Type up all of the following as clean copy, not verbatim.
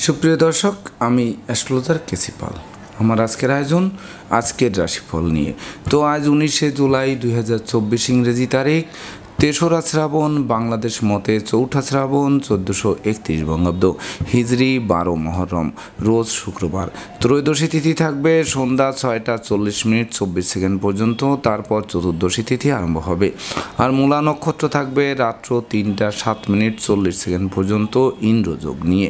সুপ্রিয় দর্শক, আমি অ্যাস্ট্রোলজার কেসি পাল। আমার আজকের আয়োজন আজকের রাশিফল নিয়ে। তো আজ 19শে জুলাই 2024 ইংরেজি তারিখ, 3রা শ্রাবণ, বাংলাদেশ মতে 4ঠা শ্রাবণ, 1431 বঙ্গাব্দ, হিজরি 12 মহরম, রোজ শুক্রবার। ত্রয়োদশী তিথি থাকবে সন্ধ্যা 6টা 40 মিনিট 24 সেকেন্ড পর্যন্ত, তারপর চতুর্দশী তিথি আরম্ভ হবে। আর মূলা নক্ষত্র থাকবে রাত্র 3টা 7 মিনিট 40 সেকেন্ড পর্যন্ত ইন্দ্রযোগ নিয়ে।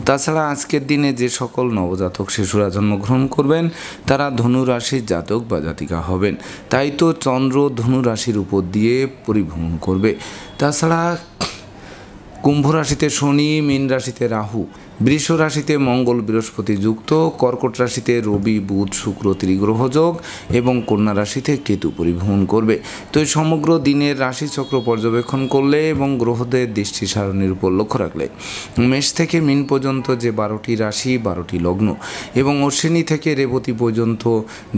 তাছাড়া আজকের দিনে যে সকল নবজাতক শিশুরা জন্মগ্রহণ করবেন তারা ধনু রাশির জাতক বা জাতিকা হবেন। তাই তো চন্দ্র ধনু রাশির উপর দিয়ে পরিভ্রমণ করবে। তাছাড়া কুম্ভ রাশিতে শনি, মীন রাশিতে রাহু, বৃষ রাশিতে মঙ্গল বৃহস্পতি যুক্ত, কর্কট রাশিতে রবি বুধ শুক্র ত্রিগ্রহ যোগ এবং কন্যা রাশিতে কেতু পরিভ্রমণ করবে। তো এই সমগ্র দিনের রাশিচক্র পর্যবেক্ষণ করলে এবং গ্রহদের দৃষ্টি সারণীর উপর লক্ষ্য রাখলে মেষ থেকে মীন পর্যন্ত যে 12টি রাশি 12টি লগ্ন এবং অশ্বিনী থেকে রেবতী পর্যন্ত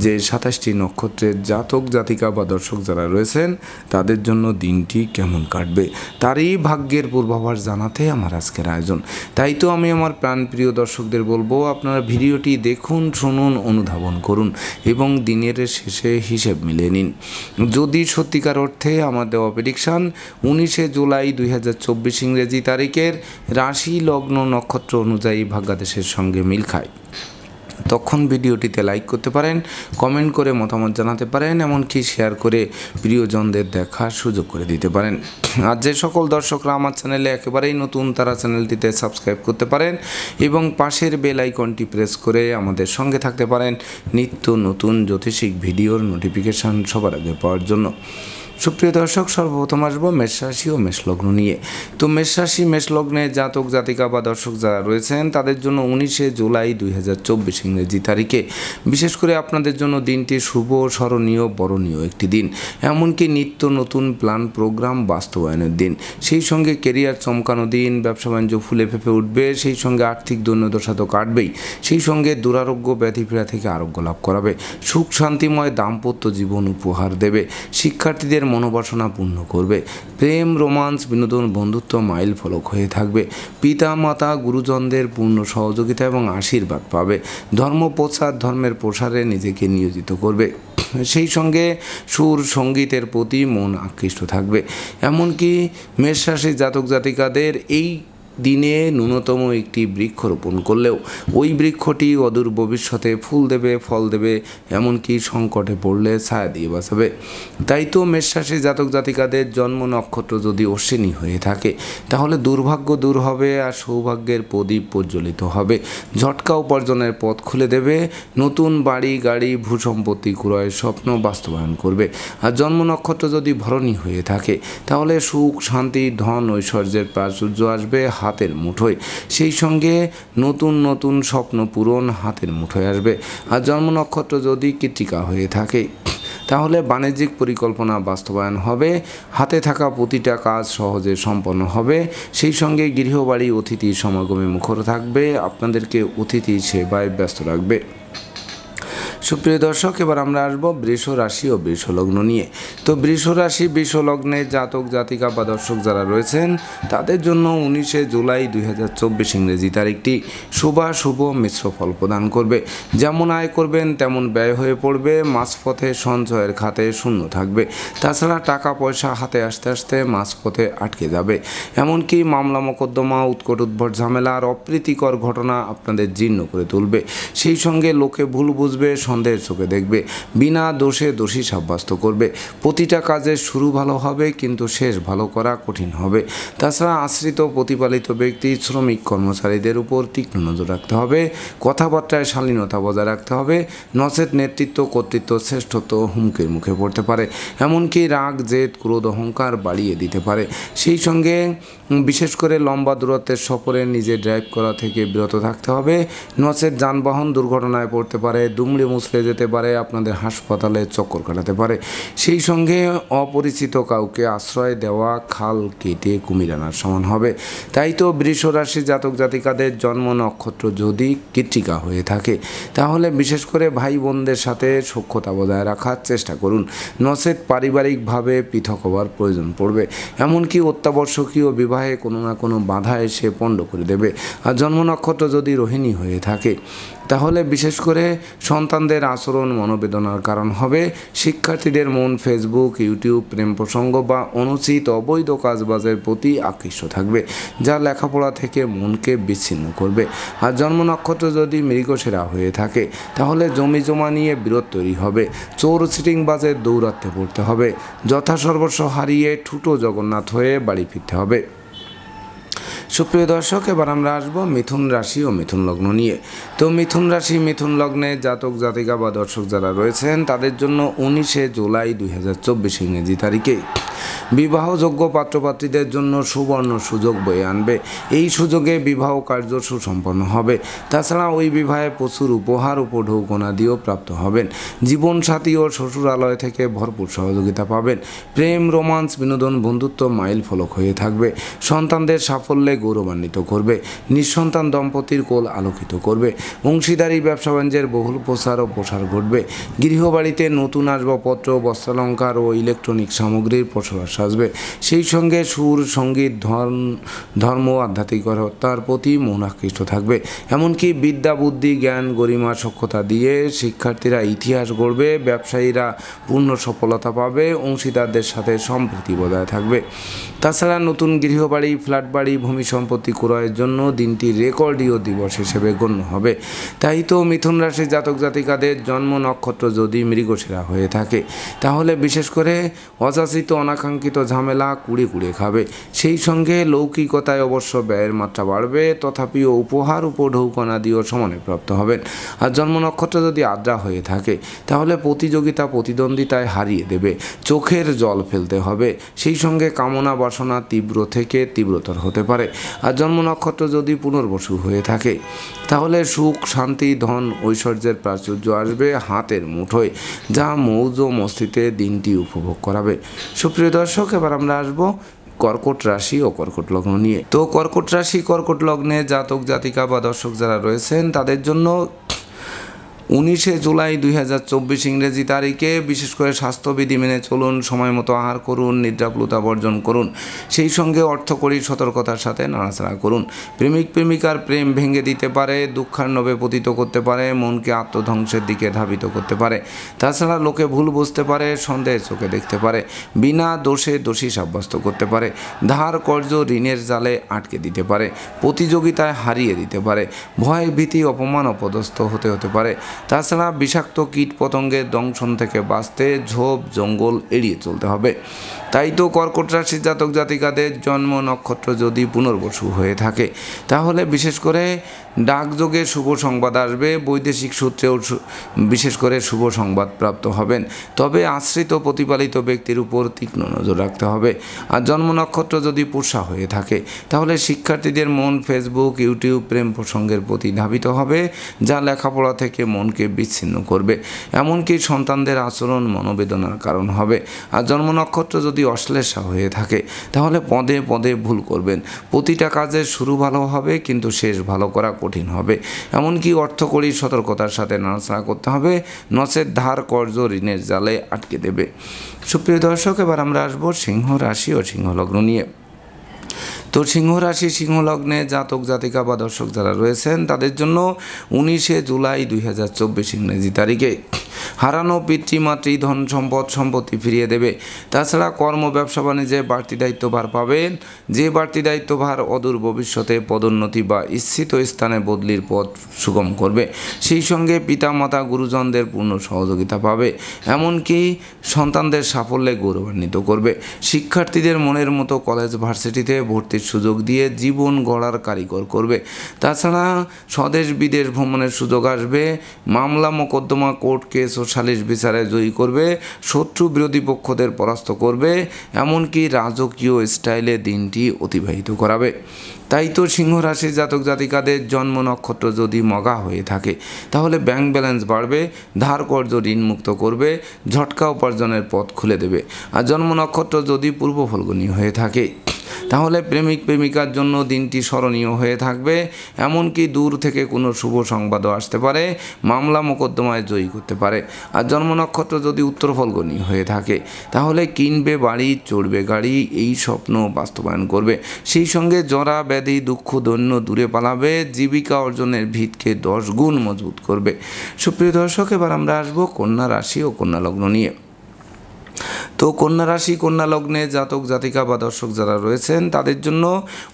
যে 27টি নক্ষত্রের জাতক জাতিকা বা দর্শক যারা রয়েছেন তাদের জন্য দিনটি কেমন কাটবে তারই ভাগ্যের পূর্বাভাস জানাতে আমার আজকের আয়োজন। তাই তো আমি আমার প্রাণপ্রিয় দর্শকদের বলবো, আপনারা ভিডিওটি দেখুন, শুনুন, অনুধাবন করুন এবং দিনের শেষে হিসেব মিলিয়ে নিন। যদি সত্যিকার অর্থে আমার দেওয়া প্রেডিকশান 19শে জুলাই 2024 ইংরেজি তারিখের রাশি লগ্ন নক্ষত্র অনুযায়ী ভাগ্যাদেশের সঙ্গে মিল খায় তখন ভিডিওটিতে লাইক করতে পারেন, কমেন্ট করে মতামত জানাতে পারেন, এমনকি শেয়ার করে প্রিয়জনদের দেখার সুযোগ করে দিতে পারেন। আর যে সকল দর্শকরা আমার চ্যানেলে একেবারেই নতুন তারা চ্যানেলটিতে সাবস্ক্রাইব করতে পারেন এবং পাশের বেল আইকনটি প্রেস করে আমাদের সঙ্গে থাকতে পারেন নিত্য নতুন জ্যোতিষিক ভিডিওর নোটিফিকেশান সবার আগে পাওয়ার জন্য। সুপ্রিয় দর্শক, সর্বপ্রথম আসবো মেষ রাশি ও মেষলগ্ন নিয়ে। তো মেষ রাশি মেষলগ্নে জাতক জাতিকা বা দর্শক যারা রয়েছেন তাদের জন্য 19শে জুলাই 2024 ইংরেজি তারিখে বিশেষ করে আপনাদের জন্য দিনটি শুভ, স্মরণীয়, বরণীয় একটি দিন। এমনকি নিত্য নতুন প্ল্যান প্রোগ্রাম বাস্তবায়নের দিন, সেই সঙ্গে কেরিয়ার চমকানো দিন, ব্যবসা বাণিজ্য ফুলে ফেঁপে উঠবে, সেই সঙ্গে আর্থিক দৈন্যদশা তো কাটবেই, সেই সঙ্গে দুরারোগ্য ব্যাধিপীড়া থেকে আরোগ্য লাভ করাবে, সুখ শান্তিময় দাম্পত্য জীবন উপহার দেবে, শিক্ষার্থীদের মনোবাসনা পূর্ণ করবে, প্রেম রোমান্স বিনোদন বন্ধুত্ব মাইল ফলক হয়ে থাকবে, পিতা মাতা গুরুজনদের পূর্ণ সহযোগিতা এবং আশীর্বাদ পাবে, ধর্ম প্রচার ধর্মের প্রসারে নিজেকে নিয়োজিত করবে, সেই সঙ্গে সুর সঙ্গীতের প্রতি মন আকৃষ্ট থাকবে। এমনকি মেষ রাশির জাতক জাতিকাদের এই দিনে ন্যূনতম একটি বৃক্ষ রোপণ করলেও ওই বৃক্ষটি অদূর ভবিষ্যতে ফুল দেবে, ফল দেবে, এমনকি সংকটে পড়লে ছায়া দিয়ে বাঁচাবে। তাই তো মেষ রাশির জাতক জাতিকাদের জন্ম নক্ষত্র যদি অশ্বিনী হয়ে থাকে তাহলে দুর্ভাগ্য দূর হবে আর সৌভাগ্যের প্রদীপ প্রজ্বলিত হবে, ঝটকা উপার্জনের পথ খুলে দেবে, নতুন বাড়ি গাড়ি ভূসম্পত্তি ক্রয়ের স্বপ্ন বাস্তবায়ন করবে। আর জন্ম নক্ষত্র যদি ভরণী হয়ে থাকে তাহলে সুখ শান্তি ধন ঐশ্বর্যের প্রাচুর্য আসবে হাতের মুঠোয়, সেই সঙ্গে নতুন নতুন স্বপ্ন পূরণ হাতের মুঠোয় আসবে। আর জন্ম নক্ষত্র যদি কৃত্তিকা হয়ে থাকে তাহলে বাণিজ্যিক পরিকল্পনা বাস্তবায়ন হবে, হাতে থাকা প্রতিটা কাজ সহজে সম্পন্ন হবে, সেই সঙ্গে গৃহবাড়ি অতিথি সমাগমে মুখর থাকবে, আপনাদেরকে অতিথি সেবায় ব্যস্ত রাখবে। সুপ্রিয় দর্শক, এবার আমরা আসবো বৃষ রাশি ও বৃষ লগ্ন নিয়ে। তো বৃষ রাশি বৃষ লগ্নে জাতক জাতিকা বা দর্শক যারা রয়েছেন তাদের জন্য 19শে জুলাই 2024 ইংরেজি তারিখটি শুভ মিশ্র ফল প্রদান করবে। যেমন আয় করবেন তেমন ব্যয় হয়ে পড়বে, মাঝপথে সঞ্চয়ের খাতে শূন্য থাকবে, তাছাড়া টাকা পয়সা হাতে আসতে আসতে মাঝপথে আটকে যাবে, এমনকি মামলা মোকদ্দমা উৎকট উদ্ভট ঝামেলা আর অপ্রীতিকর ঘটনা আপনাদের জীর্ণ করে তুলবে, সেই সঙ্গে লোকে ভুল বুঝবে, সন্দেহের চোখে দেখবে, বিনা দোষে দোষী সাব্যস্ত করবে, প্রতিটা কাজের শুরু ভালো হবে কিন্তু শেষ ভালো করা কঠিন হবে। তাছাড়া আশ্রিত প্রতিপালিত ব্যক্তি শ্রমিক কর্মচারীদের উপর তীক্ষ্ণ নজর রাখতে হবে, কথাবার্তায় শালীনতা বজায় রাখতে হবে, নচেত নেতৃত্ব কর্তৃত্ব শ্রেষ্ঠত্ব হুমকির মুখে পড়তে পারে, এমনকি রাগ জেদ ক্রোধ অহংকার বাড়িয়ে দিতে পারে। সেই সঙ্গে বিশেষ করে লম্বা দূরত্বের সফরে নিজে ড্রাইভ করা থেকে বিরত থাকতে হবে, নচেত যানবাহন দুর্ঘটনায় পড়তে পারে, দুমড়ে মুছড়ে যেতে পারে, আপনাদের হাসপাতালে চক্কর কাটাতে পারে। সেই সঙ্গে অপরিচিত কাউকে আশ্রয় দেওয়া খাল কেটে কুমির আনার সমান হবে। তাই তো বৃষ রাশি জাতক জাতিকাদের জন্ম নক্ষত্র যদি কৃত্তিকা হয়ে থাকে তাহলে বিশেষ করে ভাই বোনদের সাথে সখ্যতা বজায় রাখার চেষ্টা করুন, নচেত পারিবারিকভাবে পৃথক হওয়ার প্রয়োজন পড়বে। এমনকি অত্যাবশ্যকীয় বিবাহে কোনো না কোনো বাধা এসে পণ্ড করে দেবে। আর জন্ম নক্ষত্র যদি রোহিণী হয়ে থাকে তাহলে বিশেষ করে সন্তানদের আচরণ মনোবেদনার কারণ হবে। শিক্ষার্থীদের মন ফেসবুক, ইউটিউব, প্রেম প্রসঙ্গ বা অনুচিত অবৈধ কাজবাজের প্রতি আকৃষ্ট থাকবে, যা লেখাপড়া থেকে মনকে বিচ্ছিন্ন করবে। আর জন্ম নক্ষত্র যদি মৃগশিরা হয়ে থাকে তাহলে জমি জমা নিয়ে বিরোধ তৈরি হবে, চোর চিটিংবাজের দৌরাত্মে পড়তে হবে, যথাসর্বস্ব হারিয়ে ঠুটো জগন্নাথ হয়ে বাড়ি ফিরতে হবে। সুপ্রিয় দর্শক, এবার আমরা আসবো মিথুন রাশি ও মিথুন লগ্ন নিয়ে। তো মিথুন রাশি মিথুন লগ্নে জাতক জাতিকা বা দর্শক যারা রয়েছেন তাদের জন্য 19শে জুলাই 2024 ইংরেজি তারিখে বিবাহযোগ্য পাত্রপাত্রীদের জন্য সুবর্ণ সুযোগ বয়ে আনবে। এই সুযোগে বিবাহ কার্য সুসম্পন্ন হবে। তাছাড়া ওই বিবাহে প্রচুর উপহার উপঢৌকনাদিও প্রাপ্ত হবেন। জীবনসাথী ও শ্বশুরালয় থেকে ভরপুর সহযোগিতা পাবেন। প্রেম, রোমান্স, বিনোদন, বন্ধুত্ব মাইল ফলক হয়ে থাকবে। সন্তানদের সাফল্যে গৌরবান্বিত করবে। নিঃসন্তান দম্পতির কোল আলোকিত করবে। অংশীদারি ব্যবসা বাণিজ্যের বহুল প্রচার ও প্রসার ঘটবে। গৃহবাড়িতে নতুন আসবাবপত্র, বস্ত্রালঙ্কার ও ইলেকট্রনিক সামগ্রীর প্রসার সাজবে। সেই সঙ্গে সুর, সঙ্গীত, ধর্ম, আধ্যাত্মিকতার প্রতি মন আকৃষ্ট থাকবে। এমনকি বিদ্যা, বুদ্ধি, জ্ঞান, গরিমা, সক্ষতা দিয়ে শিক্ষার্থীরা ইতিহাস গড়বে। ব্যবসায়ীরা পূর্ণ সফলতা পাবে। অংশীদারদের সাথে সম্প্রীতি বজায় থাকবে। তাছাড়া নতুন গৃহবাড়ি, ফ্ল্যাট বাড়ি, ভূমি সম্পত্তি ক্রয়ের জন্য দিনটি রেকর্ডীয় দিবস হিসেবে গণ্য হবে। তাই তো মিথুন রাশির জাতক জাতিকাদের জন্ম নক্ষত্র যদি মৃগশিরা হয়ে থাকে তাহলে বিশেষ করে অযাচিত অনাকাঙ্ক্ষিত ঝামেলা কুড়ে কুড়ে খাবে। সেই সঙ্গে লৌকিকতায় অবশ্য ব্যয়ের মাত্রা বাড়বে, তথাপিও উপহার উপঢৌকনাদিও সমানে প্রাপ্ত হবেন। আর জন্ম নক্ষত্র যদি আদ্রা হয়ে থাকে তাহলে প্রতিযোগিতা প্রতিদ্বন্দ্বিতায় হারিয়ে দেবে, চোখের জল ফেলতে হবে। সেই সঙ্গে কামনা বাসনা তীব্র থেকে তীব্রতর হতে পারে। আর জন্ম নক্ষত্র যদি পুনর্বসু হয়ে থাকে তাহলে সুখ, শান্তি, ধন, ঐশ্বর্যের প্রাচুর্য আসবে হাতের মুঠোয়, যা মৌজ মস্তিতে দিনটি উপভোগ করাবে। সুপ্রিয় দর্শক, এবার আমরা আসবো কর্কট রাশি ও কর্কট লগ্ন নিয়ে। তো কর্কট রাশি কর্কট লগ্নে জাতক জাতিকা বা দর্শক যারা রয়েছেন তাদের জন্য 19শে জুলাই 2024 ইংরেজি তারিখে বিশেষ করে স্বাস্থ্যবিধি মেনে চলুন, সময় মতো আহার করুন, নিদ্রাপ্লুতা বর্জন করুন। সেই সঙ্গে অর্থকরী সতর্কতার সাথে নাড়াচাড়া করুন। প্রেমিক প্রেমিকার প্রেম ভেঙে দিতে পারে, দুঃখার্ণবে পতিত করতে পারে, মনকে আত্মধ্বংসের দিকে ধাবিত করতে পারে। তাছাড়া লোকে ভুল বুঝতে পারে, সন্দেহের চোখে দেখতে পারে, বিনা দোষে দোষী সাব্যস্ত করতে পারে, ধার কর্য ঋণের জালে আটকে দিতে পারে, প্রতিযোগিতায় হারিয়ে দিতে পারে, ভয়, ভীতি, অপমান, অপদস্থ হতে পারে। তাছাড়া বিষাক্ত কীট পতঙ্গের দংশন থেকে বাঁচতে ঝোপ জঙ্গল এড়িয়ে চলতে হবে। তাই তো কর্কট রাশির জাতক জাতিকাদের জন্ম নক্ষত্র যদি পুনর্বসু হয়ে থাকে তাহলে বিশেষ করে ডাকযোগে শুভ সংবাদ আসবে। বৈদেশিক সূত্রেও বিশেষ করে শুভ সংবাদ প্রাপ্ত হবেন। তবে আশ্রিত প্রতিপালিত ব্যক্তির উপর তীক্ষ্ণ নজর রাখতে হবে। আর জন্ম নক্ষত্র যদি পুষা হয়ে থাকে তাহলে শিক্ষার্থীদের মন ফেসবুক, ইউটিউব, প্রেম প্রসঙ্গের প্রতি ধাবিত হবে, যা লেখাপড়া থেকে মনকে বিচ্ছিন্ন করবে। এমনকি সন্তানদের আচরণ মনোবেদনার কারণ হবে। আর জন্ম নক্ষত্র যদি অশ্লেষা হয়ে থাকে তাহলে পদে পদে ভুল করবেন। প্রতিটা কাজের শুরু ভালো হবে কিন্তু শেষ ভালো করা কঠিন হবে। এমনকি অর্থকরী সতর্কতার সাথে নাড়াচাড়া করতে হবে, নচেত ধার কর্য ঋণের জালে আটকে দেবে। সুপ্রিয় দর্শক, এবার আমরা আসবো সিংহ রাশি ও সিংহ লগ্ন নিয়ে। তো সিংহ রাশি সিংহ লগ্নে জাতক জাতিকা বা দর্শক যারা রয়েছেন তাদের জন্য 19শে জুলাই 2024 ইংরেজি তারিখে হারানো পিতৃমাতৃ ধন সম্পত্তি ফিরিয়ে দেবে। তাছাড়া কর্ম, ব্যবসা বাণিজ্যে বাড়তি দায়িত্বভার পাবেন। যে বাড়তি দায়িত্বভার অদূর ভবিষ্যতে পদোন্নতি বা ইচ্ছিত স্থানে বদলির পথ সুগম করবে। সেই সঙ্গে পিতামাতা গুরুজনদের পূর্ণ সহযোগিতা পাবে। এমনকি সন্তানদের সাফল্যে গৌরবান্বিত করবে। শিক্ষার্থীদের মনের মতো কলেজ ভার্সিটিতে ভর্তির সুযোগ দিয়ে জীবন গড়ার কারিগর করবে। তাছাড়া স্বদেশ বিদেশ ভ্রমণের সুযোগ আসবে। মামলা মোকদ্দমা, কোর্ট কেস ও সালিশ বিচারে জয়ী করবে, শত্রু বিরোধী পক্ষদের পরাস্ত করবে, এমনকি রাজকীয় স্টাইলে দিনটি অতিবাহিত করাবে। তাই তো সিংহ রাশির জাতক জাতিকাদের জন্ম নক্ষত্র যদি মগা হয়ে থাকে তাহলে ব্যাংক ব্যালেন্স বাড়বে, ধার কর্জ ঋণ মুক্ত করবে, ঝটকা উপার্জনের পথ খুলে দেবে। আর জন্ম নক্ষত্র যদি পূর্ব ফল্গুনী হয়ে থাকে তাহলে প্রেমিক প্রেমিকার জন্য দিনটি স্মরণীয় হয়ে থাকবে, এমনকি দূর থেকে কোনো শুভ সংবাদও আসতে পারে, মামলা মোকদ্দমায় জয়ী করতে পারে। আর জন্ম নক্ষত্র যদি উত্তর ফল্গুনী হয়ে থাকে তাহলে কিনবে বাড়ি, চড়বে গাড়ি, এই স্বপ্ন বাস্তবায়ন করবে। সেই সঙ্গে জরা ব্যাধি দুঃখ দৈন্য দূরে পালাবে, জীবিকা অর্জনের ভিতকে 10 গুণ মজবুত করবে। সুপ্রিয় দর্শক, এবার আমরা আসবো কন্যা রাশি ও কন্যা লগ্ন নিয়ে। তো কন্যা রাশি কন্যা লগ্নে জাতক জাতিকা বা দর্শক যারা রয়েছেন তাদের জন্য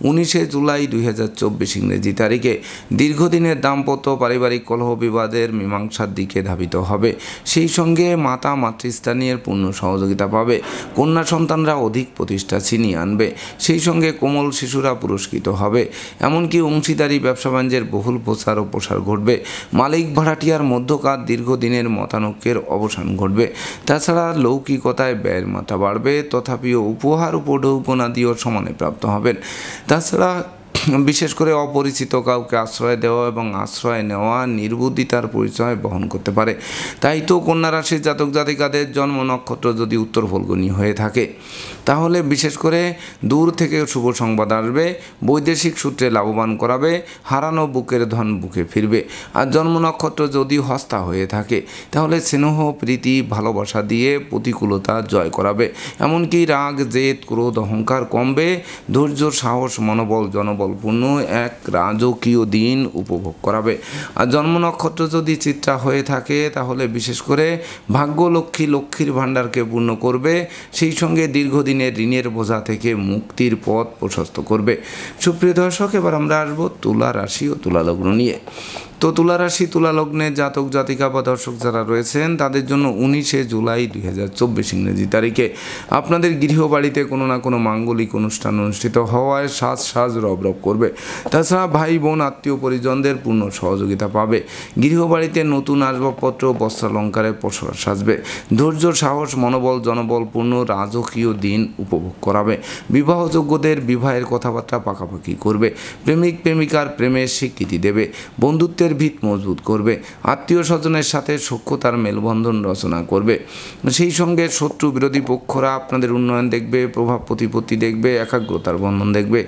19শে জুলাই 2024 ইংরেজি তারিখে দীর্ঘদিনের দাম্পত্য পারিবারিক কলহ বিবাদের মীমাংসার দিকে ধাবিত হবে। সেই সঙ্গে মাতা মাতৃস্থানীয় পূর্ণ সহযোগিতা পাবে, কন্যা সন্তানরা অধিক প্রতিষ্ঠা ছিনিয়ে আনবে, সেই সঙ্গে কোমল শিশুরা পুরস্কৃত হবে, এমনকি অংশীদারি ব্যবসা বাণিজ্যের বহুল প্রচার ও প্রসার ঘটবে। মালিক ভাড়াটিয়ার মধ্যকার দীর্ঘদিনের মতানৈক্যের অবসান ঘটবে। তাছাড়া লৌকিকতায় ব্যয়ের মাত্রা বাড়বে, তথাপিও উপহার উপঢৌকনাদিও সমানে প্রাপ্ত হবেন। তাছাড়া বিশেষ করে অপরিচিত কাউকে আশ্রয় দেওয়া এবং আশ্রয় নেওয়া নির্বুদ্ধিতার পরিচয় বহন করতে পারে। তাই তো কন্যা রাশির জাতক জাতিকাদের জন্ম নক্ষত্র যদি উত্তর ফল্গুনী হয়ে থাকে তাহলে বিশেষ করে দূর থেকে শুভ সংবাদ আসবে, বৈদেশিক সূত্রে লাভবান করাবে, হারানো বুকের ধন বুকে ফিরবে। আর জন্ম নক্ষত্র যদি হস্তা হয়ে থাকে তাহলে স্নেহ প্রীতি ভালোবাসা দিয়ে প্রতিকূলতা জয় করাবে, এমনকি রাগ জেদ ক্রোধ অহংকার কমবে, ধৈর্য সাহস মনোবল জনবল পূর্ণ এক রাজকীয় দিন উপভোগ করাবে। আর জন্ম নক্ষত্র যদি চিত্রা হয়ে থাকে তাহলে বিশেষ করে ভাগ্য লক্ষ্মী লক্ষ্মীর ভাণ্ডারকে পূর্ণ করবে, সেই সঙ্গে দীর্ঘদিনের ঋণের বোঝা থেকে মুক্তির পথ প্রশস্ত করবে। সুপ্রিয় দর্শক, এবার আমরা আসবো তুলা রাশি ও তুলা লগ্ন নিয়ে। তো তুলা রাশি তুলা লগ্নে জাতক জাতিকা বা দর্শক যারা রয়েছেন তাদের জন্য 19শে জুলাই 2024 ইংরেজি তারিখে আপনাদের গৃহবাড়িতে কোনো না কোনো মাঙ্গলিক অনুষ্ঠান অনুষ্ঠিত হওয়ায় সাজ রব করবে। তাছাড়া ভাই বোন আত্মীয় পরিজনদের পূর্ণ সহযোগিতা পাবে, গৃহবাড়িতে নতুন আসবাবপত্র বস্ত্রালঙ্কারে পসরা সাজবে, ধৈর্য সাহস মনোবল জনবল পূর্ণ রাজকীয় দিন উপভোগ করাবে। বিবাহযোগ্যদের বিবাহের কথাবার্তা পাকাপাকি করবে, প্রেমিক প্রেমিকার প্রেমের স্বীকৃতি দেবে, বন্ধুত্বের ভিত মজবুত করবে, আত্মীয় স্বজনের সাথে সখ্যতার মেলবন্ধন রচনা করবে। সেই সঙ্গে শত্রু বিরোধী পক্ষরা আপনাদের উন্নয়ন দেখবে, প্রভাব প্রতিপত্তি দেখবে, একাগ্রতার বন্ধন দেখবে,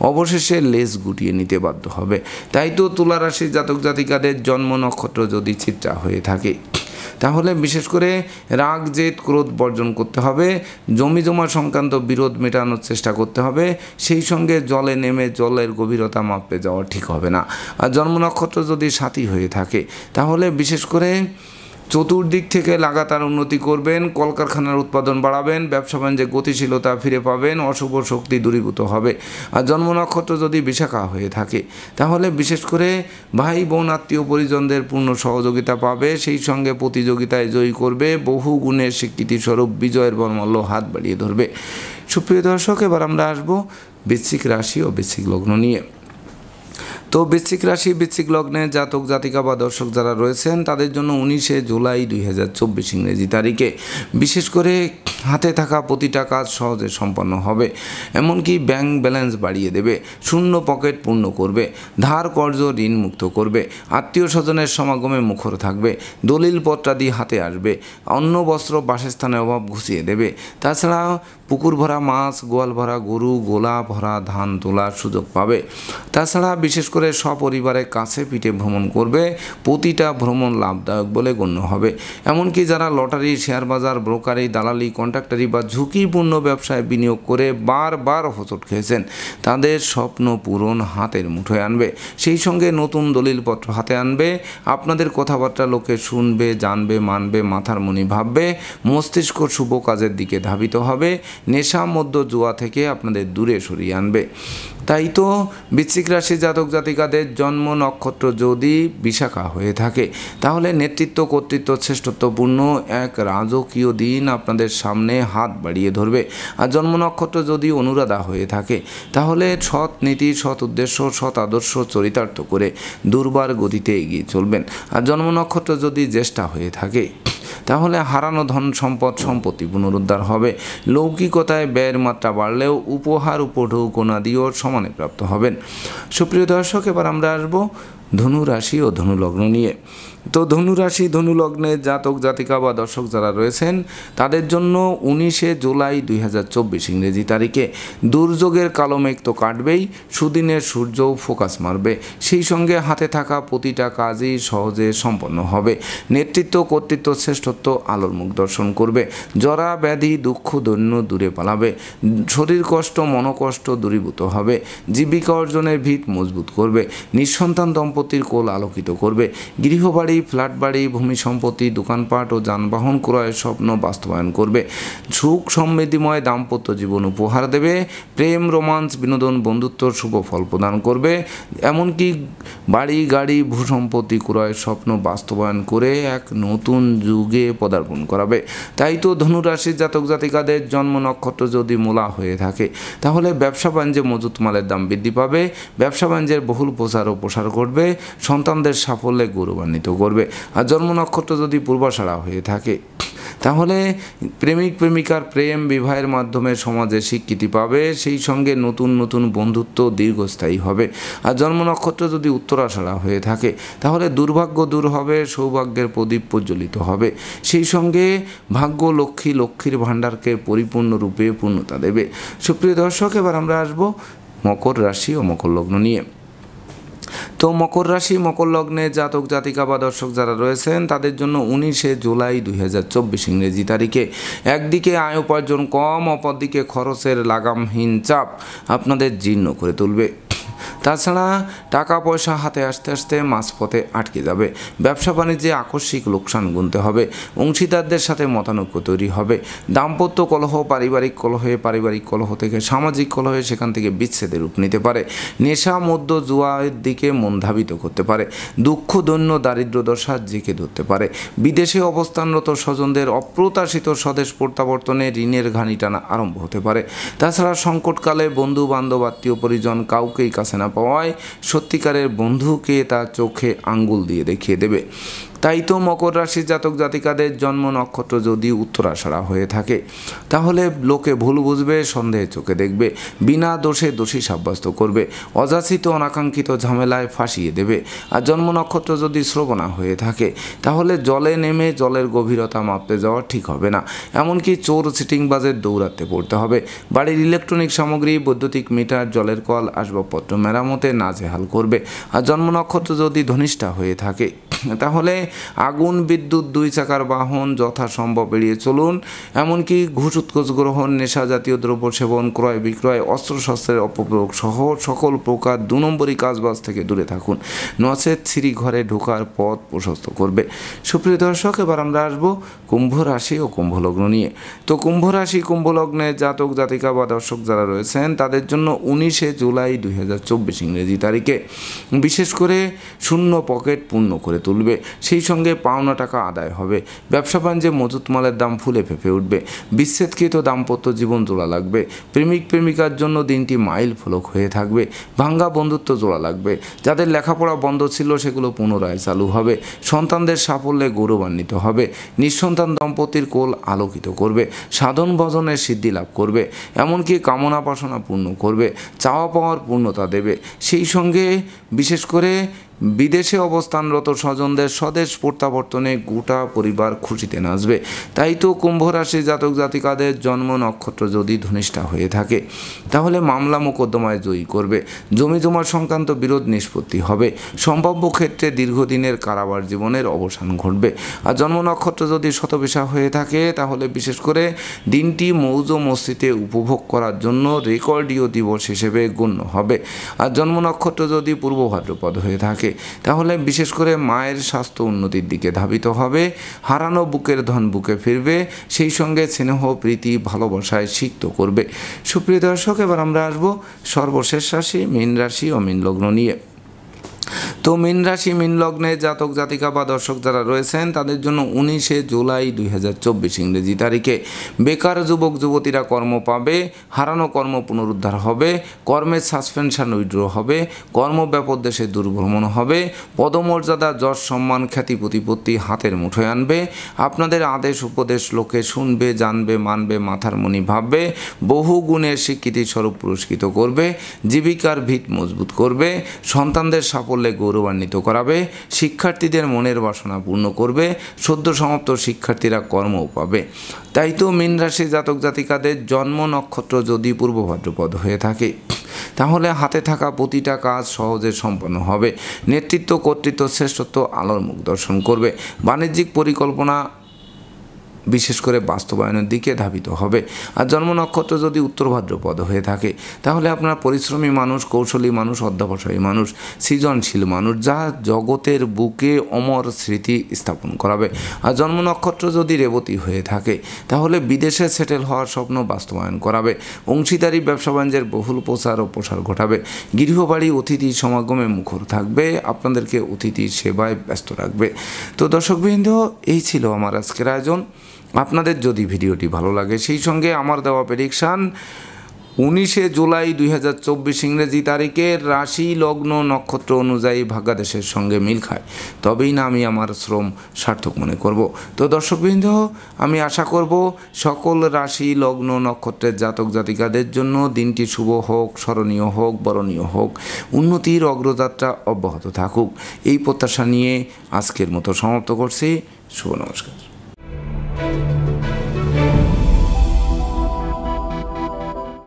অবশেষে লেজ গুটিয়ে নিতে বাধ্য হবে। তাই তো তুলা রাশির জাতক জাতিকাদের জন্ম নক্ষত্র যদি চিত্রা হয়ে থাকে তাহলে বিশেষ করে রাগ জেদ ক্রোধ বর্জন করতে হবে, জমি জমা সংক্রান্ত বিরোধ মেটানোর চেষ্টা করতে হবে, সেই সঙ্গে জলে নেমে জলের গভীরতা মাপতে যাওয়া ঠিক হবে না। আর জন্ম নক্ষত্র যদি সাথী হয়ে থাকে তাহলে বিশেষ করে চতুর্দিক থেকে লাগাতার উন্নতি করবেন, কলকারখানার উৎপাদন বাড়াবেন, ব্যবসা বাণিজ্যে গতিশীলতা ফিরে পাবেন, অশুভ শক্তি দূরীভূত হবে। আর জন্ম নক্ষত্র যদি বিশাখা হয়ে থাকে তাহলে বিশেষ করে ভাই বোন আত্মীয় পরিজনদের পূর্ণ সহযোগিতা পাবে, সেই সঙ্গে প্রতিযোগিতায় জয়ী করবে, বহু গুণের স্বীকৃতিস্বরূপ বিজয়ের বর্মল্য হাত বাড়িয়ে ধরবে। সুপ্রিয় দর্শক, এবার আমরা আসবো বৃশ্চিক রাশি ও বৃশ্চিক লগ্ন নিয়ে। তো বৃশ্চিক রাশি বৃশ্চিক লগ্নে জাতক জাতিকা বা দর্শক যারা রয়েছেন তাদের জন্য 19শে জুলাই 2024 ইংরেজি তারিখে বিশেষ করে হাতে থাকা প্রতিটা কাজ সহজে সম্পন্ন হবে, এমনকি ব্যাংক ব্যালেন্স বাড়িয়ে দেবে, শূন্য পকেট পূর্ণ করবে, ধার কর্জ ঋণ মুক্ত করবে, আত্মীয় স্বজনের সমাগমে মুখর থাকবে, দলিল পত্রাদি হাতে আসবে, অন্ন বস্ত্র বাসস্থানের অভাব ঘুষিয়ে দেবে। তাছাড়া পুকুর ভরা মাছ, গোয়াল ভরা গরু, গোলা ভরা ধান তোলার সুযোগ পাবে। তাছাড়া বিশেষ করে সপরিবারে কাছে পিঠে ভ্রমণ করবে, প্রতিটা ভ্রমণ লাভদায়ক বলে গণ্য হবে। এমনকি যারা লটারি শেয়ার বাজার ব্রোকারি দালালি কন্ট্রাক্টারি বা ঝুঁকিপূর্ণ ব্যবসায় বিনিয়োগ করে বারবার হোঁচট খেয়েছেন তাদের স্বপ্ন পূরণ হাতের মুঠোয় আনবে, সেই সঙ্গে নতুন দলিলপত্র হাতে আনবে, আপনাদের কথাবার্তা লোকে শুনবে জানবে মানবে, মাথার মনি ভাববে, মস্তিষ্ক শুভ কাজের দিকে ধাবিত হবে, নেশা মধ্য জুয়া থেকে আপনাদের দূরে সরিয়ে আনবে। তাই তো বৃশ্চিক রাশি জাতক জাতিকাদের জন্ম নক্ষত্র যদি বিশাখা হয়ে থাকে তাহলে নেতৃত্ব কর্তৃত্ব শ্রেষ্ঠত্বপূর্ণ এক রাজকীয় দিন আপনাদের সামনে হাত বাড়িয়ে ধরবে। আর জন্ম নক্ষত্র যদি অনুরাধা হয়ে থাকে তাহলে সৎ নীতি সৎ উদ্দেশ্য সৎ আদর্শ চরিতার্থ করে দুর্বার গতিতে এগিয়ে চলবেন। আর জন্ম নক্ষত্র যদি জ্যেষ্ঠা হয়ে থাকে তাহলে হারানো ধন সম্পত্তি পুনরুদ্ধার হবে। লৌকিকতায় ব্যয়ের মাত্রা বাড়লেও উপহার উপঢৌকনাদিও সমানে প্রাপ্ত হবেন। সুপ্রিয় দর্শক, এবার আমরা আসবো ধনু রাশি ও ধনু লগ্ন নিয়ে। তো ধনু রাশি ধনু লগ্নের জাতক জাতিকা বা দর্শক যারা রয়েছেন তাদের জন্য 19শে জুলাই 2024 ইংরেজি তারিখে দুর্যোগের কালো মেঘ তো কাটবেই, সুদিনের সূর্যও ফোকাস মারবে। সেই সঙ্গে হাতে থাকা প্রতিটা কাজই সহজে সম্পন্ন হবে। নেতৃত্ব কর্তৃত্ব শ্রেষ্ঠত্ব আলোর মুখ দর্শন করবে। জরা ব্যাধি দুঃখ দৈন্য দূরে পালাবে। শরীর কষ্ট মনোকষ্ট দূরীভূত হবে। জীবিকা অর্জনের ভিত মজবুত করবে। নিঃসন্তান দম্পতির কোল আলোকিত করবে। গৃহবাড়ি ফ্ল্যাট বাড়ি ভূমি সম্পত্তি দোকানপাট ও যানবাহন ক্রয়ের স্বপ্ন বাস্তবায়ন করবে। সুখ সমৃদ্ধিময় দাম্পত্য জীবন উপহার দেবে। প্রেম রোমাঞ্চ বিনোদন বন্ধুত্বর শুভ ফল প্রদান করবে। এমনকি বাড়ি গাড়ি ভূসম্পত্তি ক্রয়ের স্বপ্ন বাস্তবায়ন করে এক নতুন যুগে পদার্পণ করাবে। তাই তো ধনুরাশির জাতক জাতিকাদের জন্ম নক্ষত্র যদি মূলা হয়ে থাকে তাহলে ব্যবসা বাণিজ্যে মজুত মালের দাম বৃদ্ধি পাবে। ব্যবসা বাণিজ্যের বহুল প্রচার ও প্রসার করবে। সন্তানদের সাফল্যে গৌরবান্বিত করবে। আর জন্ম নক্ষত্র যদি পূর্বাষাঢ়া হয়ে থাকে তাহলে প্রেমিক প্রেমিকার প্রেম বিবাহের মাধ্যমে সমাজে স্বীকৃতি পাবে। সেই সঙ্গে নতুন নতুন বন্ধুত্ব দীর্ঘস্থায়ী হবে। আর জন্ম নক্ষত্র যদি উত্তরাষাঢ়া হয়ে থাকে তাহলে দুর্ভাগ্য দূর হবে, সৌভাগ্যের প্রদীপ প্রজ্বলিত হবে। সেই সঙ্গে ভাগ্য লক্ষ্মীর ভাণ্ডারকে পরিপূর্ণরূপে পূর্ণতা দেবে। সুপ্রিয় দর্শক, এবার আমরা আসবো মকর রাশি ও মকর লগ্ন নিয়ে। তো মকর রাশি মকর লগ্নে জাতক জাতিকা বা দর্শক যারা রয়েছেন তাদের জন্য 19শে জুলাই 2024 ইংরেজি তারিখে একদিকে আয় উপার্জন কম, অপরদিকে খরচের লাগামহীন চাপ আপনাদের জীর্ণ করে তুলবে। তাছাড়া টাকা পয়সা হাতে আসতে আসতে মাঝপথে আটকে যাবে। ব্যবসা বাণিজ্যে আকস্মিক লোকসান গুনতে হবে। অংশীদারদের সাথে মতানৈক্য তৈরি হবে। দাম্পত্য কলহ পারিবারিক কলহ থেকে সামাজিক কলহে সেখান থেকে বিচ্ছেদের রূপ নিতে পারে। নেশা মদ্য জুয়ার দিকে মন ধাবিত করতে পারে। দুঃখ দৈন্য দারিদ্র দশা জেঁকে ধরতে পারে। বিদেশে অবস্থানরত স্বজনদের অপ্রত্যাশিত স্বদেশ প্রত্যাবর্তনে ঋণের ঘানি টানা আরম্ভ হতে পারে। তাছাড়া সংকটকালে বন্ধু বান্ধব আত্মীয় পরিজন কাউকেই কাছে না পাওয়ায় সত্যিকারের বন্ধুকে তার চোখে আঙ্গুল দিয়ে দেখিয়ে দেবে। তাই তো মকর রাশির জাতক জাতিকাদের জন্ম নক্ষত্র যদি উত্তরাষাঢ়া হয়ে থাকে তাহলে লোকে ভুল বুঝবে, সন্দেহে চোখে দেখবে, বিনা দোষে দোষী সাব্যস্ত করবে, অযাচিত অনাকাঙ্ক্ষিত ঝামেলায় ফাঁসিয়ে দেবে। আর জন্ম নক্ষত্র যদি শ্রবণা হয়ে থাকে তাহলে জলে নেমে জলের গভীরতা মাপতে যাওয়া ঠিক হবে না। এমনকি চোর সিটিংবাজের দৌড়াতে পড়তে হবে। বাড়ির ইলেকট্রনিক সামগ্রী বৈদ্যুতিক মিটার জলের কল আসবাবপত্র মেরামতে নাজেহাল করবে। আর জন্ম নক্ষত্র যদি ধনিষ্ঠা হয়ে থাকে তাহলে আগুন বিদ্যুৎ দুই চাকার বাহন যথাসম্ভব এড়িয়ে চলুন। এমনকি ঘুষ উৎকোচ গ্রহণ নেশা জাতীয় দ্রব্য সেবন ক্রয় বিক্রয় অস্ত্রশস্ত্রের অপপ্রয়োগ সহ সকল প্রকার 2 নম্বরী কাজবাজ থেকে দূরে থাকুন, নচেত ছিরি ঘরে ঢোকার পথ প্রশস্ত করবে। সুপ্রিয় দর্শক, এবার আমরা আসবো কুম্ভ রাশি ও কুম্ভ লগ্ন নিয়ে। তো কুম্ভ রাশি কুম্ভ লগ্নে জাতক জাতিকা বা দর্শক যারা রয়েছেন তাদের জন্য 19শে জুলাই 2024 ইংরেজি তারিখে বিশেষ করে শূন্য পকেট পূর্ণ করে তুলবে। সেই সঙ্গে পাওনা টাকা আদায় হবে। ব্যবসা বাণিজ্যে মজুত মালের দাম ফুলে ফেঁপে উঠবে। বিচ্ছেদকৃত দাম্পত্য জীবন জোড়া লাগবে। প্রেমিক প্রেমিকার জন্য দিনটি মাইল ফলক হয়ে থাকবে। ভাঙ্গা বন্ধুত্ব জোড়া লাগবে। যাদের লেখাপড়া বন্ধ ছিল সেগুলো পুনরায় চালু হবে। সন্তানদের সাফল্যে গৌরবান্বিত হবে। নিঃসন্তান দম্পতির কোল আলোকিত করবে। সাধন ভজনের সিদ্ধি লাভ করবে। এমনকি কামনা বাসনা পূর্ণ করবে। চাওয়া পাওয়ার পূর্ণতা দেবে। সেই সঙ্গে বিশেষ করে বিদেশে অবস্থানরত স্বজনদের স্বদেশ প্রত্যাবর্তনে গোটা পরিবার খুশিতে নাচবে। তাই তো কুম্ভ রাশি জাতক জাতিকাদের জন্ম নক্ষত্র যদি ধনিষ্ঠা হয়ে থাকে তাহলে মামলা মোকদ্দমায় জয়ী করবে। জমি জমা সংক্রান্ত বিরোধ নিষ্পত্তি হবে। সম্ভাব্য ক্ষেত্রে দীর্ঘদিনের কারাবার জীবনের অবসান ঘটবে। আর জন্ম নক্ষত্র যদি শতবিশা হয়ে থাকে তাহলে বিশেষ করে দিনটি মৌজ মস্তিতে উপভোগ করার জন্য রেকর্ডীয় দিবস হিসেবে গণ্য হবে। আর জন্ম নক্ষত্র যদি পূর্ব ভাদ্রপদ হয়ে থাকে তাহলে বিশেষ করে মায়ের স্বাস্থ্য উন্নতির দিকে ধাবিত হবে। হারানো বুকের ধন বুকে ফিরবে। সেই সঙ্গে স্নেহ প্রীতি ভালোবাসায় সিক্ত করবে। সুপ্রিয় দর্শক, এবার আমরা আসবো সর্বশেষ রাশি মীন রাশি ও মীন লগ্ন নিয়ে। তো মীন রাশি মীন লগ্নে জাতক জাতিকা বা দর্শক যারা রয়েছেন তাদের জন্য 19শে জুলাই 2024 ইংরেজি তারিখে বেকার যুবক যুবতীরা কর্ম পাবে, হারানো কর্ম পুনরুদ্ধার হবে, কর্মের সাসপেনশন উইথড্র হবে, কর্ম ব্যাপক দেশে দুর্ভ্রমণ হবে, পদমর্যাদা যশ সম্মান খ্যাতি প্রতিপত্তি হাতের মুঠোয় আনবে, আপনাদের আদেশ উপদেশ লোকে শুনবে, জানবে, মানবে, মাথার মণি ভাববে, বহু গুণের স্বীকৃতি স্বরূপ পুরস্কৃত করবে, জীবিকার ভিত মজবুত করবে, সন্তানদের সাফল্যে গৌরবান্বিত করাবে, শিক্ষার্থীদের মনের বাসনা পূর্ণ করবে, সদ্য সমাপ্ত শিক্ষার্থীরা কর্মও পাবে। তাই তো মীন রাশি জাতক জাতিকাদের জন্ম নক্ষত্র যদি পূর্ব ভাদ্রপদ হয়ে থাকে তাহলে হাতে থাকা প্রতিটা কাজ সহজে সম্পন্ন হবে। নেতৃত্ব কর্তৃত্ব শ্রেষ্ঠত্ব আলোর মুখ দর্শন করবে। বাণিজ্যিক পরিকল্পনা বিশেষ করে বাস্তবায়নের দিকে ধাবিত হবে। আর জন্ম নক্ষত্র যদি উত্তর ভাদ্রপদ হয়ে থাকে তাহলে আপনার পরিশ্রমী মানুষ, কৌশলী মানুষ, অধ্যবসায়ী মানুষ, সৃজনশীল মানুষ, যা জগতের বুকে অমর স্মৃতি স্থাপন করাবে। আর জন্ম নক্ষত্র যদি রেবতী হয়ে থাকে তাহলে বিদেশে সেটেল হওয়ার স্বপ্ন বাস্তবায়ন করাবে। অংশীদারি ব্যবসা বাণিজ্যের বহুল প্রচার ও প্রসার ঘটাবে। গৃহবাড়ি অতিথি সমাগমে মুখর থাকবে, আপনাদেরকে অতিথি সেবায় ব্যস্ত রাখবে। তো দর্শকবৃন্দ, এই ছিল আমার আজকের আয়োজন। আপনাদের যদি ভিডিওটি ভালো লাগে সেই সঙ্গে আমার দেওয়া প্রেডিকশান 19শে জুলাই 2024 ইংরেজি তারিখে রাশি লগ্ন নক্ষত্র অনুযায়ী ভাগ্যাদেশের সঙ্গে মিল খায়, তবেই না আমি আমার শ্রম সার্থক মনে করব। তো দর্শকবৃন্দ, আমি আশা করব সকল রাশি লগ্ন নক্ষত্রের জাতক জাতিকাদের জন্য দিনটি শুভ হোক, স্মরণীয় হোক, বরণীয় হোক, উন্নতির অগ্রযাত্রা অব্যাহত থাকুক, এই প্রত্যাশা নিয়ে আজকের মতো সমাপ্ত করছি। শুভ নমস্কার।